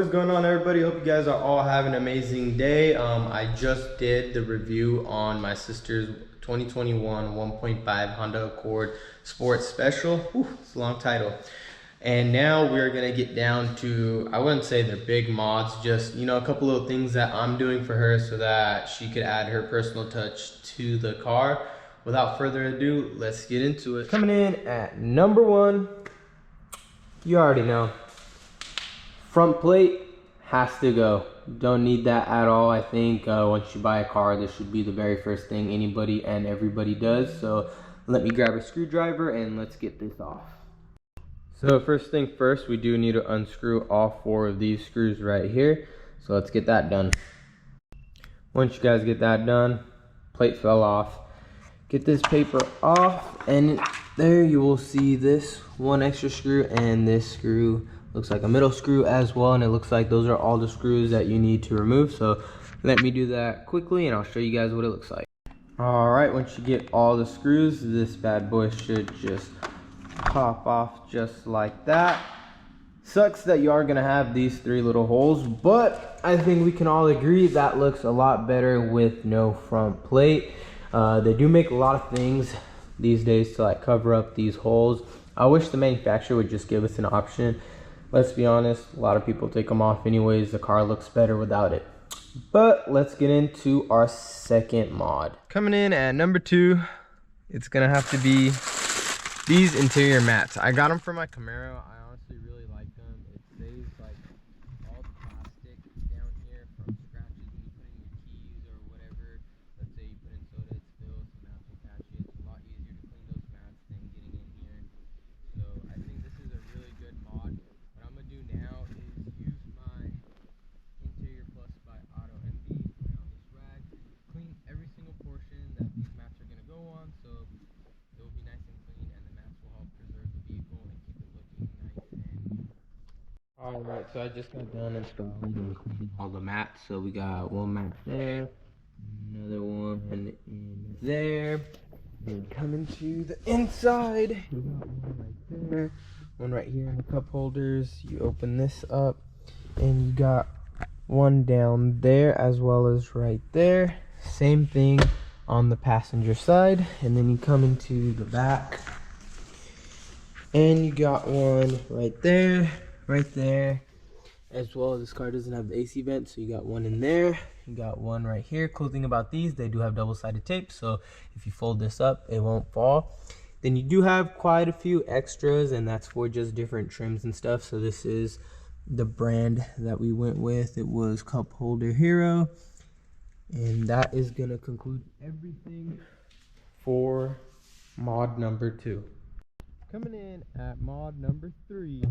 What is going on, everybody? Hope you guys are all having an amazing day. I just did the review on my sister's 2021 1.5 Honda Accord Sports Special. Whew, it's a long title. And now we're gonna get down to, I wouldn't say they're big mods, just, you know, a couple of things that I'm doing for her so that she could add her personal touch to the car. Without further ado, let's get into it. Coming in at number 1, you already know. Front plate has to go. Don't need that at all. I think once you buy a car, this should be the very first thing anybody and everybody does. So let me grab a screwdriver and let's get this off. So first thing first, we do need to unscrew all 4 of these screws right here. So let's get that done. Once you guys get that done, plate fell off. Get this paper off, and there you will see this one extra screw, and this screw looks like a middle screw as well, and it looks like those are all the screws that you need to remove. So let me do that quickly and I'll show you guys what it looks like. All right, once you get all the screws, this bad boy should just pop off just like that. Sucks that you are gonna have these 3 little holes, but I think we can all agree that looks a lot better with no front plate. They do make a lot of things these days to like cover up these holes. I wish the manufacturer would just give us an option. Let's be honest, a lot of people take them off anyways. The car looks better without it. But let's get into our second mod. Coming in at number 2, it's gonna have to be these interior mats. I got them for my Camaro. I honestly really like them. It saves like all the plastic down here from scratches when you put in your keys or whatever. Let's say you put in soda, it spills, the mats will catch it. It's a lot easier to clean those mats than getting in here. So I think this is a really good mod. What I'm gonna do now is use my Interior Plus by Auto MD, put it on this rag, clean every single portion that these mats are gonna go on, so it will be nice and clean, and the mats will help preserve the vehicle and keep it looking nice and new. Alright, so I just got done installing and cleaning all the mats. So we got one mat there, another one in there, and coming to the inside, we got one right there, one right here in the cup holders. You open this up and you got one down there as well as right there. Same thing on the passenger side, and then you come into the back and you got one right there, as well. This car doesn't have the AC vent, so you got one in there, you got one right here. Cool thing about these, they do have double-sided tape, so if you fold this up it won't fall. Then you do have quite a few extras, and that's for just different trims and stuff. So this is the brand that we went with. It was Cup Holder Hero, and that is gonna conclude everything for mod number 2. Coming in at mod number 3,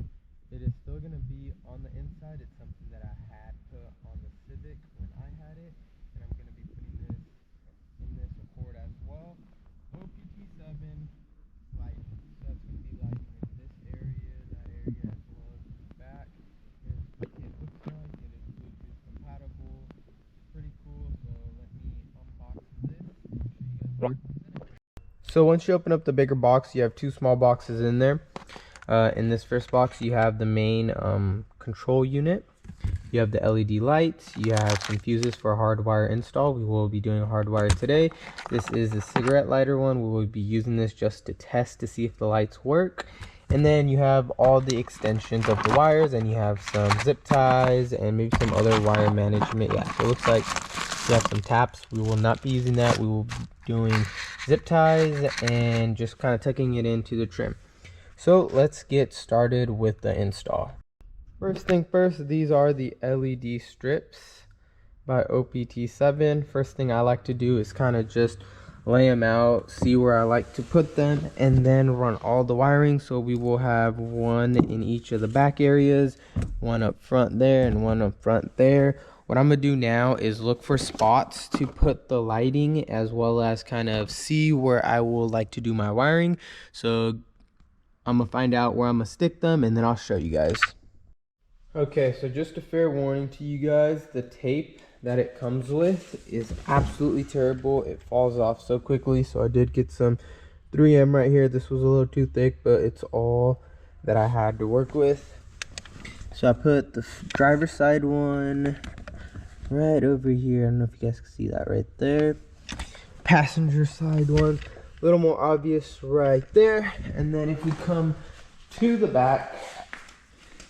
it is still gonna be on the inside. It's something that I had put on the Civic when I had it, and I'm gonna be putting this in this Accord as well. OPT7 lighting. So that's gonna be lighting in this area, that area, as well as the back. Here's what it looks like. It is Bluetooth compatible. Pretty cool. So let me unbox this and show you guys what comes in it. So once you open up the bigger box, you have 2 small boxes in there. In this first box, you have the main control unit. You have the LED lights. You have some fuses for a hardwire install. We will be doing a hardwire today. This is the cigarette lighter one. We will be using this just to test to see if the lights work. And then you have all the extensions of the wires, and you have some zip ties and maybe some other wire management. Yeah, so it looks like you have some taps. We will not be using that. We will be doing zip ties and just kind of tucking it into the trim. So let's get started with the install. First thing first, these are the LED strips by OPT7. First thing I like to do is kind of just lay them out, see where I like to put them, and then run all the wiring. So we will have one in each of the back areas, one up front there and one up front there. What I'm gonna do now is look for spots to put the lighting, as well as kind of see where I will like to do my wiring. So I'm gonna find out where I'm gonna stick them, and then I'll show you guys. Okay, so just a fair warning to you guys, the tape that it comes with is absolutely terrible. It falls off so quickly. So I did get some 3M right here. This was a little too thick, but it's all that I had to work with. So I put the driver's side one right over here. I don't know if you guys can see that right there. Passenger side one, a little more obvious right there. And then if we come to the back,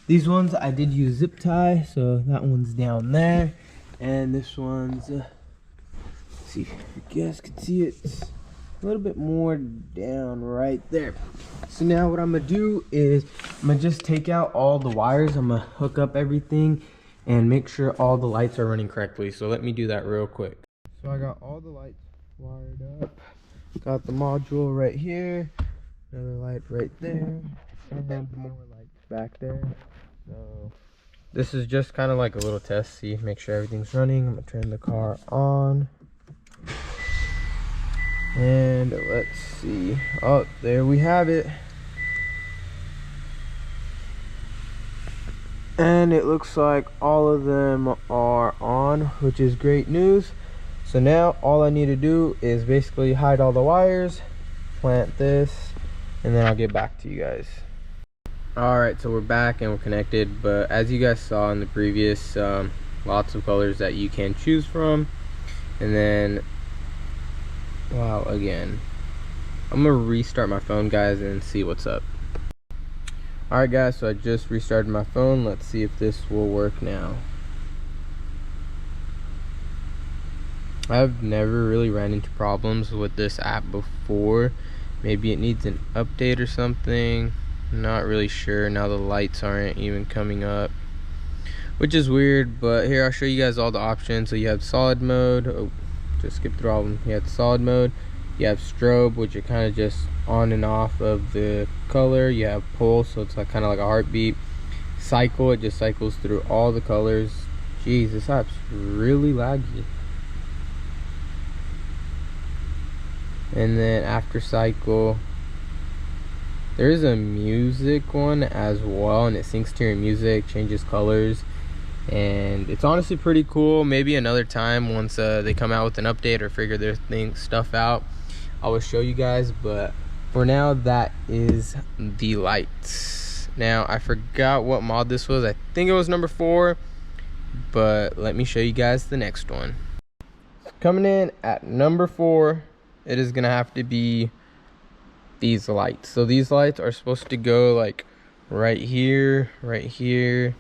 these ones I did use zip tie, so that one's down there, and this one's see if you guys can see it, it's a little bit more down right there. So now what I'm gonna do is I'm gonna just take out all the wires. I'm gonna hook up everything and make sure all the lights are running correctly. So let me do that real quick. So I got all the lights wired up, got the module right here, another light right there, and then more lights back there. So this is just kind of like a little test, see, make sure everything's running. I'm gonna turn the car on, and let's see. Oh, there we have it. And it looks like all of them are on, which is great news. So now all I need to do is basically hide all the wires, plant this, and then I'll get back to you guys. Alright, so we're back and we're connected, but as you guys saw in the previous, lots of colors that you can choose from. And then, wow, again, I'm gonna restart my phone, guys, and see what's up. Alright guys, so I just restarted my phone. Let's see if this will work now. I've never really ran into problems with this app before. Maybe it needs an update or something. Not really sure. Now the lights aren't even coming up, which is weird, but here I'll show you guys all the options. So you have solid mode. Oh, just skip through all of them. You have solid mode, you have strobe, which are kind of just on and off of the color. You have pulse, so it's like kind of like a heartbeat. Cycle, it just cycles through all the colors. Jeez, this app's really laggy. And then after cycle, there's a music one as well, and it syncs to your music, changes colors, and it's honestly pretty cool. Maybe another time, once they come out with an update or figure their stuff out, I will show you guys. But for now, that is the lights. Now I forgot what mod this was. I think it was number 4, but let me show you guys the next one. Coming in at number 4, it is gonna have to be these lights. So these lights are supposed to go like right here, right here.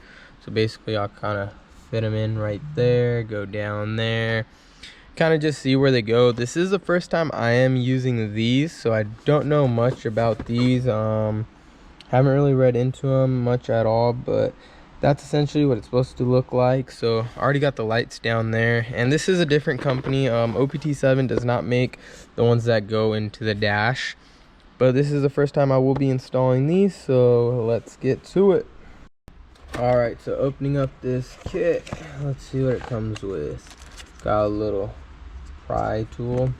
So basically I'll kind of fit them in right there, go down there, kind of just see where they go. This is the first time I am using these, so I don't know much about these. Haven't really read into them much at all, but that's essentially what it's supposed to look like. So I already got the lights down there, and this is a different company. OPT7 does not make the ones that go into the dash, but this is the first time I will be installing these, so let's get to it. Alright, so opening up this kit, let's see what it comes with. Got a little pry tool.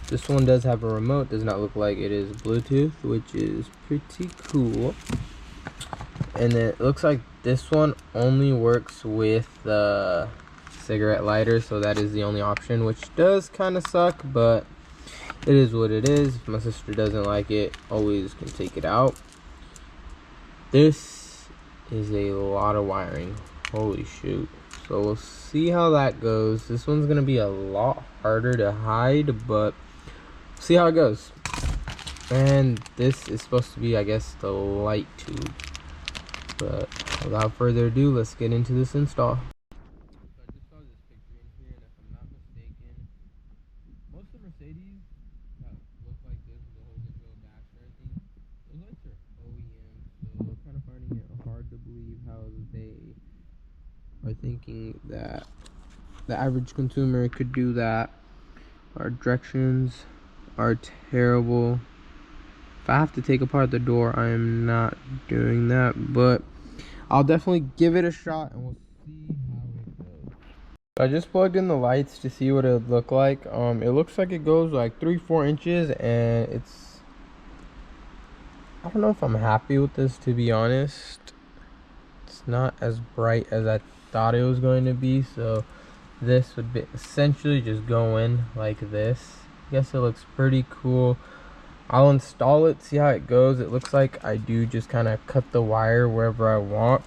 This one does have a remote, does not look like it is Bluetooth, which is pretty cool. And then it looks like this one only works with the cigarette lighter, so that is the only option, which does kind of suck, but it is what it is. If my sister doesn't like it, always can take it out. This is a lot of wiring, holy shoot. So we'll see how that goes. This one's gonna be a lot harder to hide, but see how it goes. And this is supposed to be, I guess, the light tube. But without further ado, let's get into this install. So I just saw this picture in here, and if I'm not mistaken, most of the Mercedes that look like this with a whole digital dash and everything, those lights are OEM, so kind of finding it hard to believe how they are thinking that the average consumer could do that. Our directions are terrible. If I have to take apart the door, I am not doing that, but I'll definitely give it a shot and we'll see how it goes. I just plugged in the lights to see what it would look like. It looks like it goes like 3-4 inches, and it's, I don't know if I'm happy with this, to be honest. It's not as bright as I thought it was going to be, so this would be essentially just go in like this. I guess it looks pretty cool. I'll install it, see how it goes. It looks like I do just kind of cut the wire wherever I want.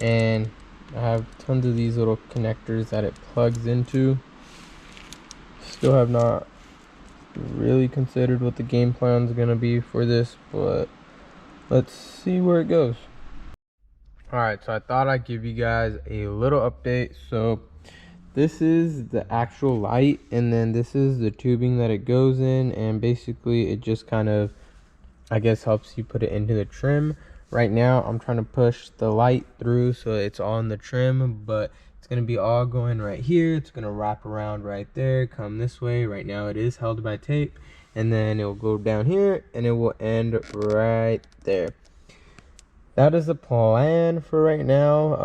and I have tons of these little connectors that it plugs into. Still have not really considered what the game plan is gonna be for this, but let's see where it goes. All right, so I thought I'd give you guys a little update. So this is the actual light, and then this is the tubing that it goes in, and basically it just kind of, I guess, helps you put it into the trim. Right now I'm trying to push the light through so it's on the trim, but it's going to be all going right here. It's going to wrap around right there, come this way. Right now it is held by tape, and then it will go down here and it will end right there. That is the plan for right now.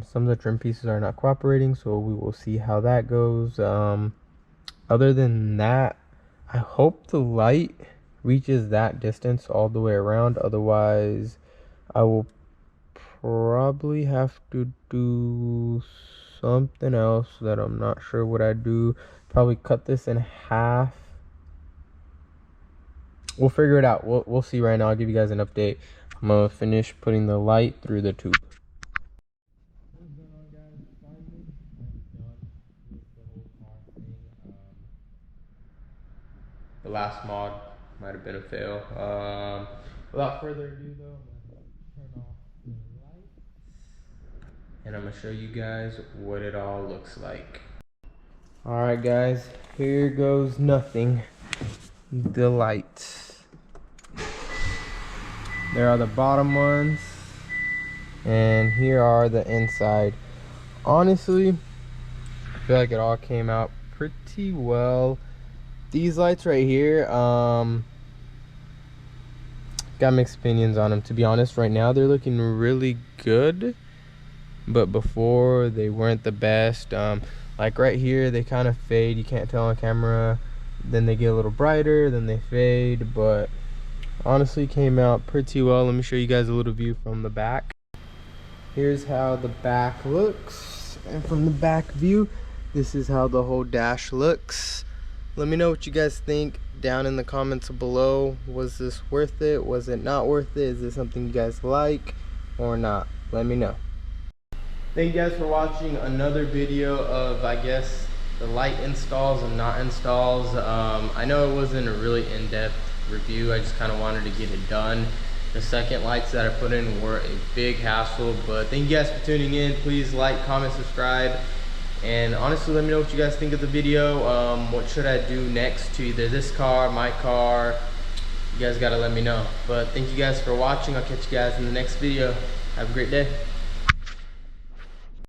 Some of the trim pieces are not cooperating, so we will see how that goes. Other than that, I hope the light reaches that distance all the way around. Otherwise, I will probably have to do something else that I'm not sure what I do. Probably cut this in half. We'll figure it out. We'll see right now. I'll give you guys an update. I'm gonna finish putting the light through the tube. The last mod might have been a fail. Without further ado though, I'm gonna turn off the lights and I'm gonna show you guys what it all looks like. Alright guys, here goes nothing. The lights. There are the bottom ones, and here are the inside. Honestly, I feel like it all came out pretty well. These lights right here, got mixed opinions on them, to be honest. Right now they're looking really good, but before they weren't the best. Like right here, they kind of fade. You can't tell on camera. Then they get a little brighter, then they fade, but honestly came out pretty well. Let me show you guys a little view from the back. Here's how the back looks, and from the back view, this is how the whole dash looks. Let me know what you guys think down in the comments below. Was this worth it? Was it not worth it? Is this something you guys like or not? Let me know. Thank you guys for watching another video of, I guess, the light installs and not installs. I know it wasn't a really in-depth review. I just kind of wanted to get it done. The second lights that I put in were a big hassle, but thank you guys for tuning in. Please like, comment, subscribe, and honestly let me know what you guys think of the video. What should I do next to either this car, my car? You guys gotta let me know. But thank you guys for watching. I'll catch you guys in the next video. Have a great day.